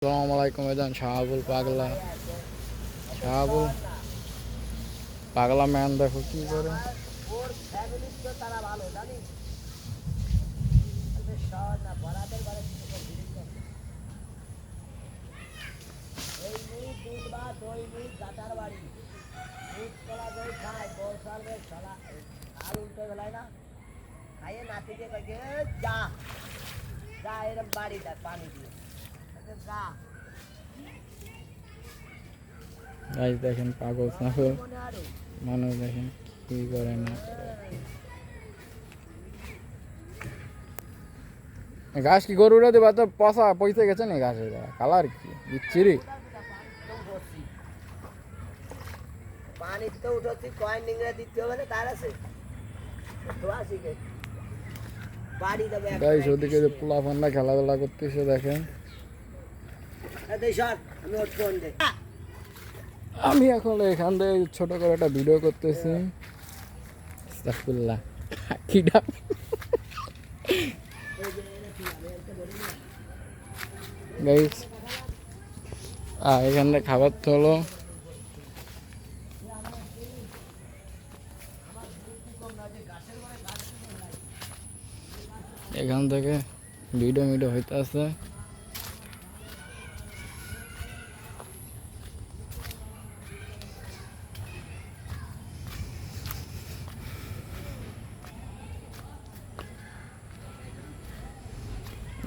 আসসালামু আলাইকুম এদান শাহাবুল পাগলা শাহাবুল পাগলা ম্যান দেখো কি করে ওর ফ্যামিলি তো তারা ভালো জানিস না বড়াদের বাড়ি এই মিনিট দুধ বা দই মিনিট গাটার বাড়ি দুধ কলা দই খায় বৌসালবে সলা আর উল্টো বেলায় না খাইয়ে নাতিকে কয়ে যা যা এরম বাড়ি দেয় পানি দিয়ে যা গাছ দেখেন পাগল ছাগল মনে আরো মানুষ দেখেন কি করে না ঘাস কি গরুরা দেবা তো পচা পয়সা গেছে না ঘাসের কালার কি বিচ্ছিরি পানি তো উঠছি কয়েন নিংড়ে দিতে হবে না তার আছে বাড়ি দেবে গাইস ওদিকে যে পোলা ফান্ডা খেলাধুলা করতেছে দেখেন আমি ওর ফোন দে আমি এখন এখান থেকে ছোট করে একটা ভিডিও করতেছি আস্তাগফিরুল্লাহ কিডা গাইস এখান থেকে খাবার তো হলো এখান থেকে ভিডিও হইতে আছে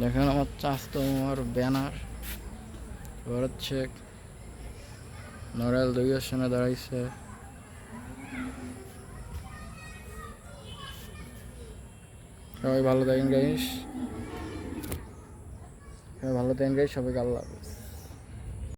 দেখেন আমার চাস্তো আমার ব্যানার হচ্ছে নড়াইল দুইয়ের সামনে দাঁড়াইছে সবাই ভালো থাকেন গাইস সবাই ভালো থাকেন গাইস সবাইকে আল্লাহ হাফেজ।